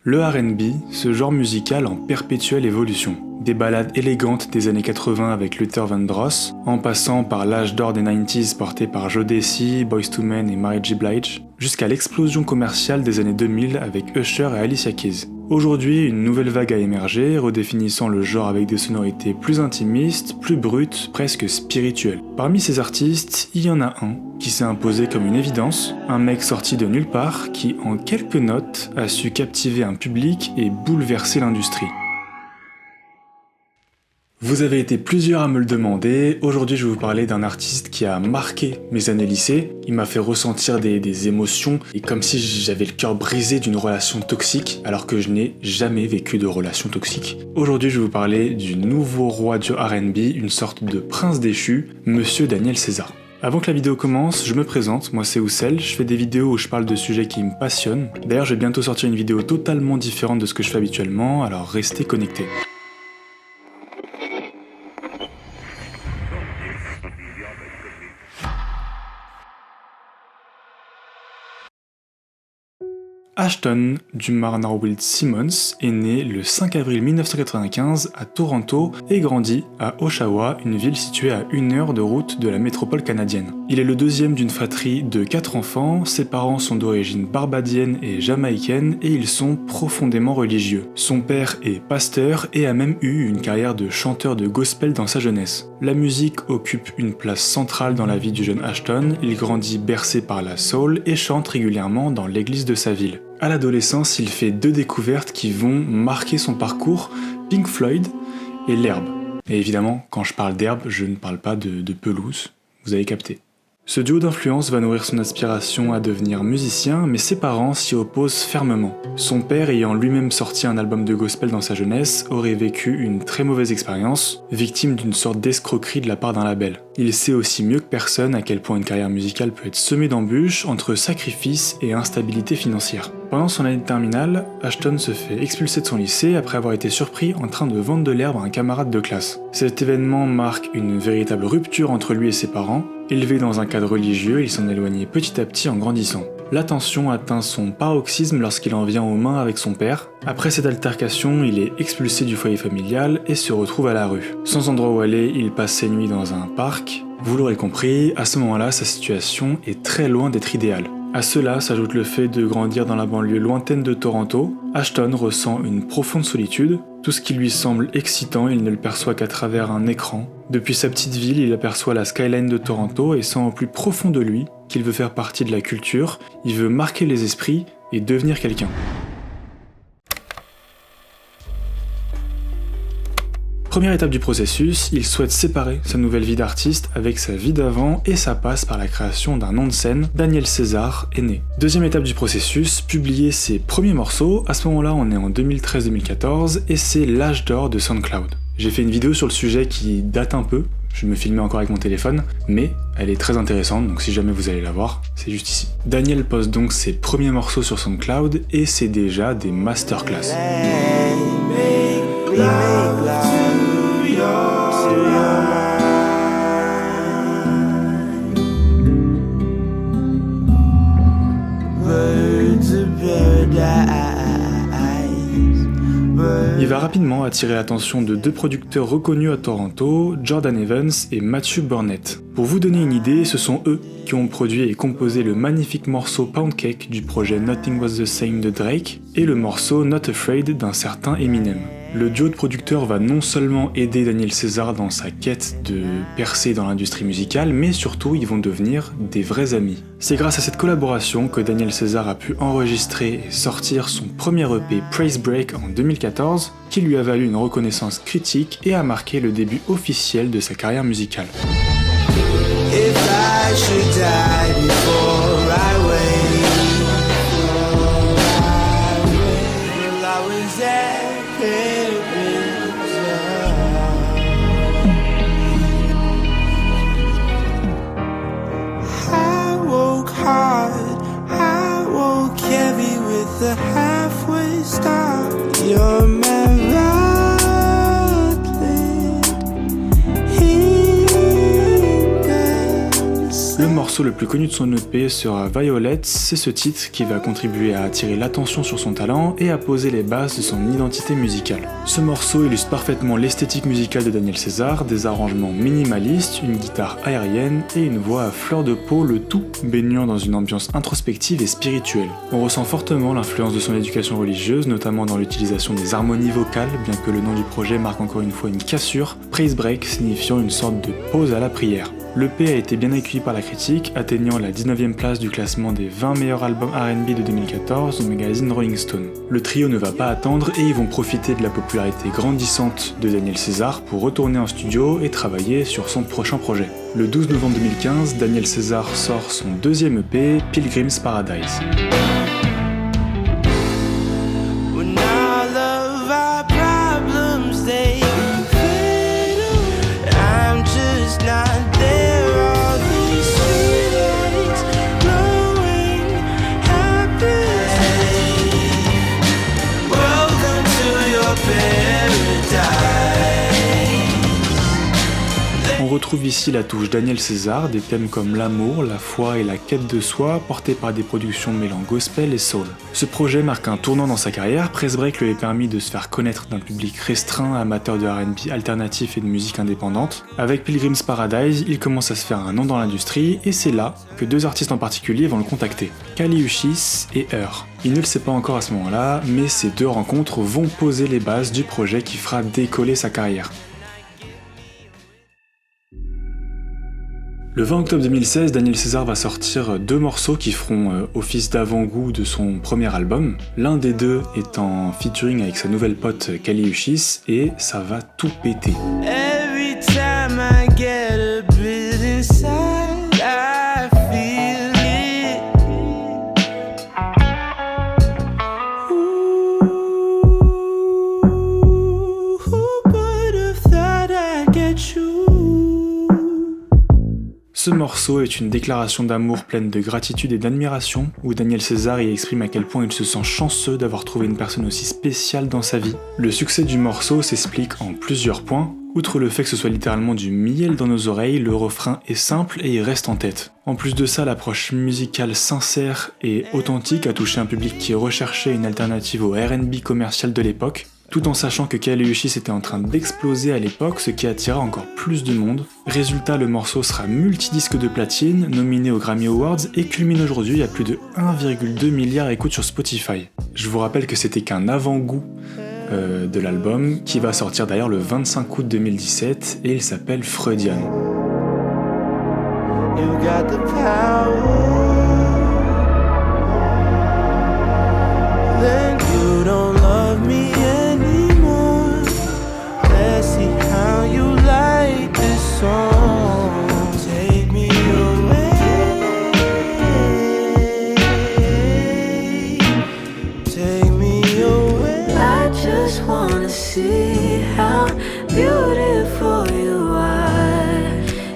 Le R&B, ce genre musical en perpétuelle évolution. Des ballades élégantes des années 80 avec Luther Vandross, en passant par l'âge d'or des 90s porté par Joe Desi, Boyz II Men et Mary J. Blige, jusqu'à l'explosion commerciale des années 2000 avec Usher et Alicia Keys. Aujourd'hui, une nouvelle vague a émergé, redéfinissant le genre avec des sonorités plus intimistes, plus brutes, presque spirituelles. Parmi ces artistes, il y en a un qui s'est imposé comme une évidence, un mec sorti de nulle part qui, en quelques notes, a su captiver un public et bouleverser l'industrie. Vous avez été plusieurs à me le demander, aujourd'hui je vais vous parler d'un artiste qui a marqué mes années lycée, il m'a fait ressentir des émotions et comme si j'avais le cœur brisé d'une relation toxique alors que je n'ai jamais vécu de relation toxique. Aujourd'hui je vais vous parler du nouveau roi du R&B, une sorte de prince déchu, Monsieur Daniel Caesar. Avant que la vidéo commence, je me présente, moi c'est Oussel, je fais des vidéos où je parle de sujets qui me passionnent. D'ailleurs je vais bientôt sortir une vidéo totalement différente de ce que je fais habituellement, alors restez connectés. Ashton Dumar Norwood Simmons est né le 5 avril 1995 à Toronto et grandit à Oshawa, une ville située à 1 heure de route de la métropole canadienne. Il est le deuxième d'une fratrie de 4 enfants, ses parents sont d'origine barbadienne et jamaïcaine et ils sont profondément religieux. Son père est pasteur et a même eu une carrière de chanteur de gospel dans sa jeunesse. La musique occupe une place centrale dans la vie du jeune Ashton, il grandit bercé par la soul et chante régulièrement dans l'église de sa ville. À l'adolescence, il fait 2 découvertes qui vont marquer son parcours, Pink Floyd et l'herbe. Et évidemment, quand je parle d'herbe, je ne parle pas de pelouse, vous avez capté. Ce duo d'influence va nourrir son aspiration à devenir musicien, mais ses parents s'y opposent fermement. Son père, ayant lui-même sorti un album de gospel dans sa jeunesse, aurait vécu une très mauvaise expérience, victime d'une sorte d'escroquerie de la part d'un label. Il sait aussi mieux que personne à quel point une carrière musicale peut être semée d'embûches entre sacrifices et instabilité financière. Pendant son année de terminale, Ashton se fait expulser de son lycée après avoir été surpris en train de vendre de l'herbe à un camarade de classe. Cet événement marque une véritable rupture entre lui et ses parents. Élevé dans un cadre religieux, il s'en éloignait petit à petit en grandissant. La tension atteint son paroxysme lorsqu'il en vient aux mains avec son père. Après cette altercation, il est expulsé du foyer familial et se retrouve à la rue. Sans endroit où aller, il passe ses nuits dans un parc. Vous l'aurez compris, à ce moment-là, sa situation est très loin d'être idéale. À cela s'ajoute le fait de grandir dans la banlieue lointaine de Toronto. Ashton ressent une profonde solitude. Tout ce qui lui semble excitant, il ne le perçoit qu'à travers un écran. Depuis sa petite ville, il aperçoit la skyline de Toronto et sent au plus profond de lui qu'il veut faire partie de la culture, il veut marquer les esprits et devenir quelqu'un. Première étape du processus, il souhaite séparer sa nouvelle vie d'artiste avec sa vie d'avant et ça passe par la création d'un nom de scène, Daniel Caesar est né. Deuxième étape du processus, publier ses premiers morceaux, à ce moment-là on est en 2013-2014 et c'est l'âge d'or de SoundCloud. J'ai fait une vidéo sur le sujet qui date un peu, je me filmais encore avec mon téléphone, mais elle est très intéressante, donc si jamais vous allez la voir, c'est juste ici. Daniel poste donc ses premiers morceaux sur SoundCloud et c'est déjà des masterclass. Il va rapidement attirer l'attention de 2 producteurs reconnus à Toronto, Jordan Evans et Matthew Burnett. Pour vous donner une idée, ce sont eux qui ont produit et composé le magnifique morceau Pound Cake du projet Nothing Was The Same de Drake et le morceau Not Afraid d'un certain Eminem. Le duo de producteurs va non seulement aider Daniel Caesar dans sa quête de percer dans l'industrie musicale, mais surtout ils vont devenir des vrais amis. C'est grâce à cette collaboration que Daniel Caesar a pu enregistrer et sortir son premier EP Praise Break en 2014, qui lui a valu une reconnaissance critique et a marqué le début officiel de sa carrière musicale. Le morceau morceau le plus connu de son EP sera Violet, c'est ce titre qui va contribuer à attirer l'attention sur son talent et à poser les bases de son identité musicale. Ce morceau illustre parfaitement l'esthétique musicale de Daniel César, des arrangements minimalistes, une guitare aérienne et une voix à fleur de peau, le tout baignant dans une ambiance introspective et spirituelle. On ressent fortement l'influence de son éducation religieuse, notamment dans l'utilisation des harmonies vocales, bien que le nom du projet marque encore une fois une cassure, praise break signifiant une sorte de pause à la prière. L'EP a été bien accueilli par la critique, atteignant la 19e place du classement des 20 meilleurs albums R&B de 2014 au magazine Rolling Stone. Le trio ne va pas attendre et ils vont profiter de la popularité grandissante de Daniel César pour retourner en studio et travailler sur son prochain projet. Le 12 novembre 2015, Daniel César sort son deuxième EP, Pilgrim's Paradise. On retrouve ici la touche Daniel César, des thèmes comme l'amour, la foi et la quête de soi, portés par des productions mêlant gospel et soul. Ce projet marque un tournant dans sa carrière, Press Break lui a permis de se faire connaître d'un public restreint, amateur de R&B alternatif et de musique indépendante. Avec Pilgrim's Paradise, il commence à se faire un nom dans l'industrie, et c'est là que deux artistes en particulier vont le contacter, Kali Uchis et Her. Il ne le sait pas encore à ce moment-là, mais ces deux rencontres vont poser les bases du projet qui fera décoller sa carrière. Le 20 octobre 2016, Daniel César va sortir deux morceaux qui feront office d'avant-goût de son premier album. L'un des deux est en featuring avec sa nouvelle pote Kali Uchis et ça va tout péter. Ce morceau est une déclaration d'amour pleine de gratitude et d'admiration, où Daniel César y exprime à quel point il se sent chanceux d'avoir trouvé une personne aussi spéciale dans sa vie. Le succès du morceau s'explique en plusieurs points. Outre le fait que ce soit littéralement du miel dans nos oreilles, le refrain est simple et il reste en tête. En plus de ça, l'approche musicale sincère et authentique a touché un public qui recherchait une alternative au R&B commercial de l'époque, tout en sachant que Kali Uchis était en train d'exploser à l'époque, ce qui attira encore plus de monde. Résultat, le morceau sera multidisque de platine, nominé aux Grammy Awards et culmine aujourd'hui à plus de 1,2 milliard d'écoutes sur Spotify. Je vous rappelle que c'était qu'un avant-goût de l'album, qui va sortir d'ailleurs le 25 août 2017 et il s'appelle Freudian. You got the power. Then you don't love me anymore. Let's see how you like this song. Take me away. Take me away. I just wanna see how beautiful you are.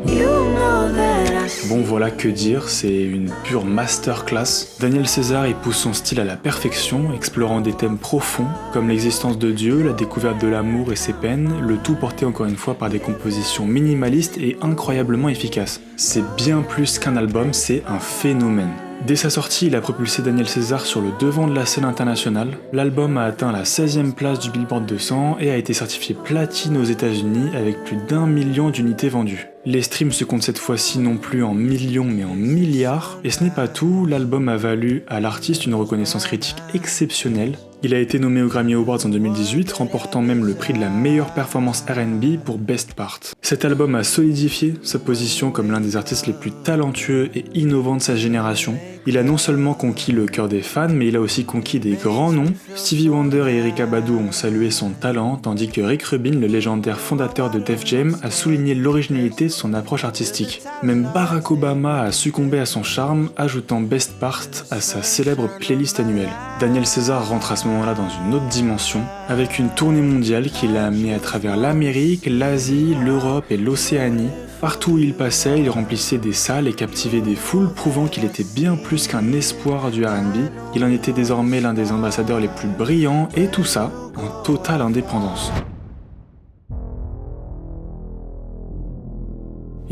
You know that. Bon voilà, que dire, c'est une pure masterclass. Daniel César y pousse son style à la perfection, explorant des thèmes profonds comme l'existence de Dieu, la découverte de l'amour et ses peines, le tout porté encore une fois par des compositions minimalistes et incroyablement efficaces. C'est bien plus qu'un album, c'est un phénomène. Dès sa sortie, il a propulsé Daniel César sur le devant de la scène internationale. L'album a atteint la 16e place du Billboard 200 et a été certifié platine aux États-Unis avec plus d'1 million d'unités vendues. Les streams se comptent cette fois-ci non plus en millions mais en milliards. Et ce n'est pas tout, l'album a valu à l'artiste une reconnaissance critique exceptionnelle. Il a été nommé aux Grammy Awards en 2018, remportant même le prix de la meilleure performance R&B pour Best Part. Cet album a solidifié sa position comme l'un des artistes les plus talentueux et innovants de sa génération. Il a non seulement conquis le cœur des fans, mais il a aussi conquis des grands noms. Stevie Wonder et Erykah Badu ont salué son talent, tandis que Rick Rubin, le légendaire fondateur de Def Jam, a souligné l'originalité de son approche artistique. Même Barack Obama a succombé à son charme, ajoutant Best Part à sa célèbre playlist annuelle. Daniel César rentre à ce moment-là dans une autre dimension, avec une tournée mondiale qui l'a amené à travers l'Amérique, l'Asie, l'Europe et l'Océanie. Partout où il passait, il remplissait des salles et captivait des foules, prouvant qu'il était bien plus qu'un espoir du R&B. Il en était désormais l'un des ambassadeurs les plus brillants, et tout ça en totale indépendance.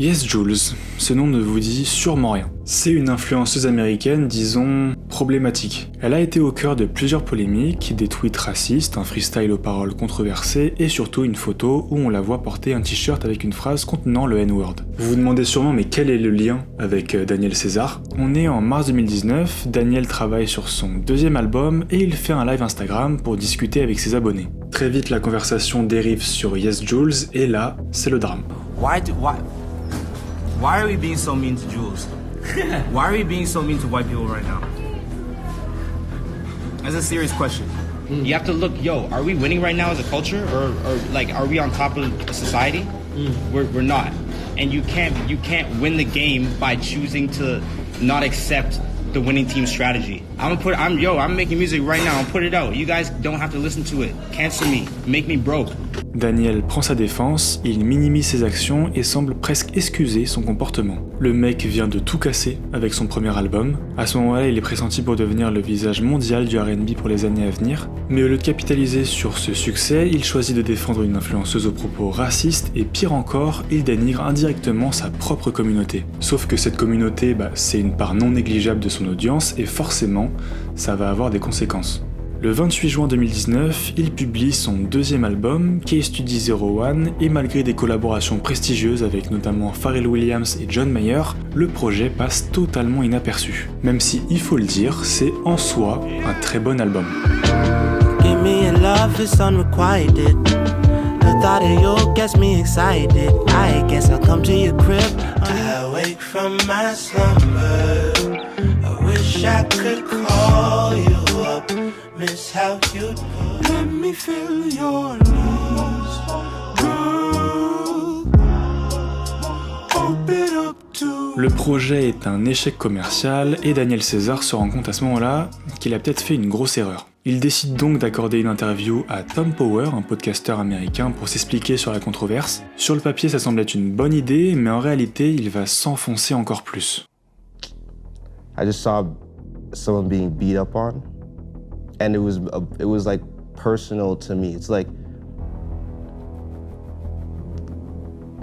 Yes Jules, ce nom ne vous dit sûrement rien. C'est une influenceuse américaine, disons, problématique. Elle a été au cœur de plusieurs polémiques, des tweets racistes, un freestyle aux paroles controversées et surtout une photo où on la voit porter un t-shirt avec une phrase contenant le N-word. Vous vous demandez sûrement mais quel est le lien avec Daniel César ? On est en mars 2019, Daniel travaille sur son deuxième album et il fait un live Instagram pour discuter avec ses abonnés. Très vite la conversation dérive sur Yes Jules et là, c'est le drame. Why are we being so mean to Jules? Why are we being so mean to white people right now? That's a serious question. You have to look, are we winning right now as a culture, or like, are we on top of society? We're not, and you can't win the game by choosing to not accept the winning team strategy. I'm making music right now. I'll put it out. You guys don't have to listen to it. Cancel me. Make me broke. Daniel prend sa défense, il minimise ses actions et semble presque excuser son comportement. Le mec vient de tout casser avec son premier album. À ce moment-là, il est pressenti pour devenir le visage mondial du R&B pour les années à venir. Mais au lieu de capitaliser sur ce succès, il choisit de défendre une influenceuse aux propos racistes et pire encore, il dénigre indirectement sa propre communauté. Sauf que cette communauté, c'est une part non négligeable de son audience et forcément, ça va avoir des conséquences. Le 28 juin 2019, il publie son deuxième album, K-Study 01, et malgré des collaborations prestigieuses avec notamment Pharrell Williams et John Mayer, le projet passe totalement inaperçu. Même si, il faut le dire, c'est en soi un très bon album. I could call you up, miss how you let me feel your love, girl. Open up to. Le projet est un échec commercial et Daniel César se rend compte à ce moment-là qu'il a peut-être fait une grosse erreur. Il décide donc d'accorder une interview à Tom Power, un podcasteur américain, pour s'expliquer sur la controverse. Sur le papier, ça semble être une bonne idée, mais en réalité, il va s'enfoncer encore plus. I just saw someone being beat up on, and it was like personal to me. It's like,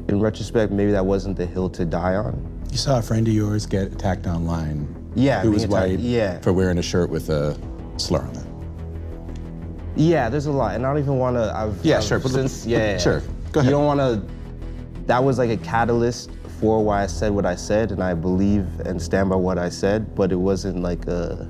in retrospect, maybe that wasn't the hill to die on. You saw a friend of yours get attacked online. Yeah, who was white. Yeah, for wearing a shirt with a slur on it. Yeah, there's a lot, and I don't even want to. Sure. Sure. Go ahead. You don't want to. That was like a catalyst for why I said what I said, and I believe and stand by what I said, but it wasn't like a...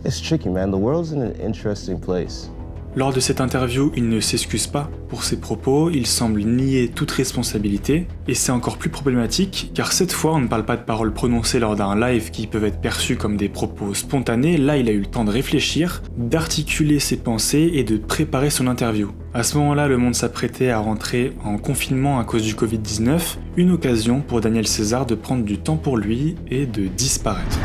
It's tricky, man. The world's in an interesting place. Lors de cette interview, il ne s'excuse pas pour ses propos, il semble nier toute responsabilité, et c'est encore plus problématique, car cette fois on ne parle pas de paroles prononcées lors d'un live qui peuvent être perçues comme des propos spontanés, là il a eu le temps de réfléchir, d'articuler ses pensées et de préparer son interview. À ce moment-là, le monde s'apprêtait à rentrer en confinement à cause du Covid-19, une occasion pour Daniel César de prendre du temps pour lui et de disparaître.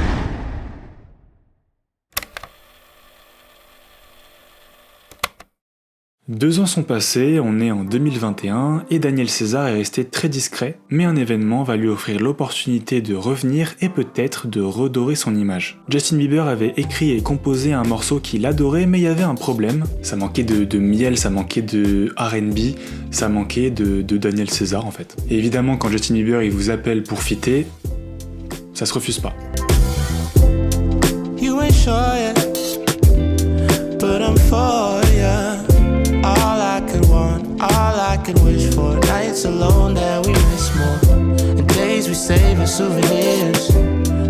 Deux ans sont passés, on est en 2021 et Daniel César est resté très discret, mais un événement va lui offrir l'opportunité de revenir et peut-être de redorer son image. Justin Bieber avait écrit et composé un morceau qu'il adorait, mais il y avait un problème. Ça manquait de miel, ça manquait de R&B, ça manquait de Daniel César en fait. Et évidemment, quand Justin Bieber il vous appelle pour feater, ça se refuse pas. You ain't sure yet, but I'm for ya. All I could want, all I could wish for. Nights alone that we miss more, and days we save as souvenirs.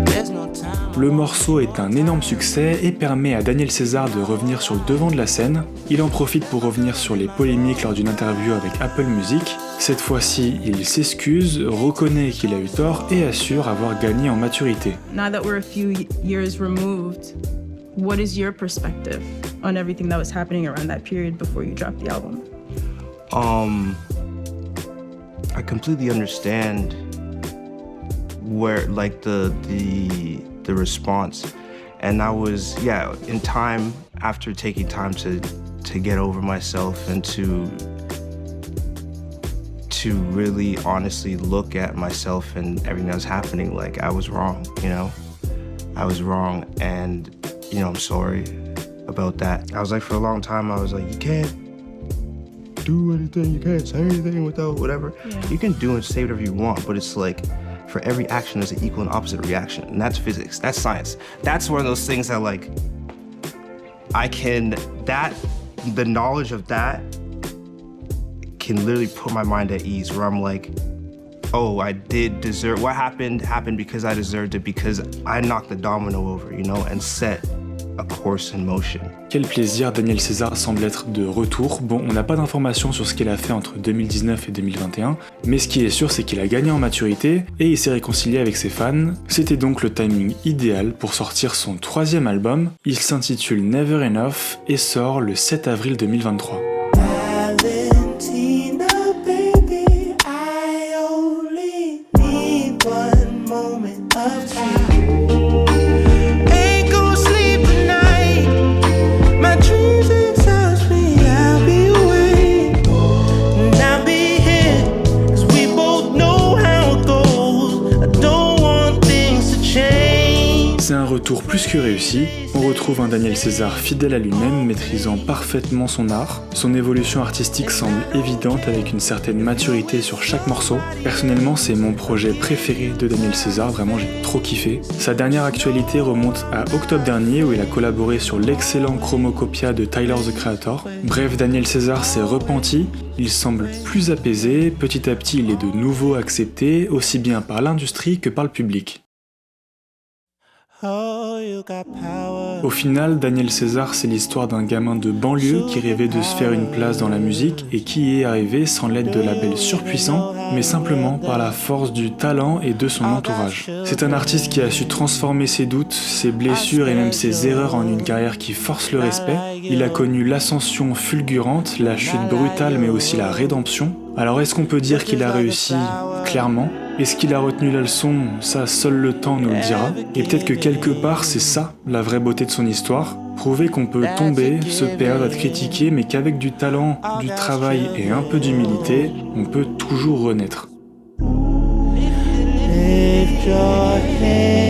There's no time. Le morceau est un énorme succès et permet à Daniel César de revenir sur le devant de la scène. Il en profite pour revenir sur les polémiques lors d'une interview avec Apple Music. Cette fois-ci, il s'excuse, reconnaît qu'il a eu tort et assure avoir gagné en maturité. Now that we're a few years removed, what is your perspective on everything that was happening around that period before you dropped the album? I completely understand where like the response, and I was in time after taking time to get over myself and to really honestly look at myself and everything that was happening. Like I was wrong, I was wrong, and I'm sorry about that. I was like, for a long time, I was like, you can't do anything, you can't say anything without whatever. Yeah. You can do and say whatever you want, but it's like, for every action, there's an equal and opposite reaction. And that's physics, that's science. That's one of those things that like, the knowledge of that can literally put my mind at ease where I'm like, oh, I did deserve, what happened because I deserved it, because I knocked the domino over, you know, and set a course in motion. Quel plaisir, Daniel César semble être de retour. Bon, on n'a pas d'informations sur ce qu'il a fait entre 2019 et 2021, mais ce qui est sûr, c'est qu'il a gagné en maturité et il s'est réconcilié avec ses fans. C'était donc le timing idéal pour sortir son 3e album. Il s'intitule Never Enough et sort le 7 avril 2023. Valentina, baby, I only need one moment of truth. Ain't gon' sleep tonight. My dreams exhaust me. I'll be awake and I'll be here, 'cause we both know how it goes. I don't want things to change. C'est un retour plus que réussi. On retrouve un Daniel César fidèle à lui-même, maîtrisant parfaitement son art. Son évolution artistique semble évidente avec une certaine maturité sur chaque morceau. Personnellement, c'est mon projet préféré de Daniel César, vraiment j'ai trop kiffé. Sa dernière actualité remonte à octobre dernier où il a collaboré sur l'excellent Chromocopia de Tyler the Creator. Bref, Daniel César s'est repenti, il semble plus apaisé, petit à petit il est de nouveau accepté, aussi bien par l'industrie que par le public. Oh, you got power. Au final, Daniel César, c'est l'histoire d'un gamin de banlieue qui rêvait de se faire une place dans la musique et qui y est arrivé sans l'aide de labels surpuissants, mais simplement par la force du talent et de son entourage. C'est un artiste qui a su transformer ses doutes, ses blessures et même ses erreurs en une carrière qui force le respect. Il a connu l'ascension fulgurante, la chute brutale mais aussi la rédemption. Alors est-ce qu'on peut dire qu'il a réussi? Clairement. Est-ce qu'il a retenu la leçon? Ça, seul le temps nous le dira. Et peut-être que quelque part, c'est ça, la vraie beauté de son histoire. Prouver qu'on peut tomber, se perdre, être critiqué, mais qu'avec du talent, du travail et un peu d'humilité, on peut toujours renaître. Lift your head.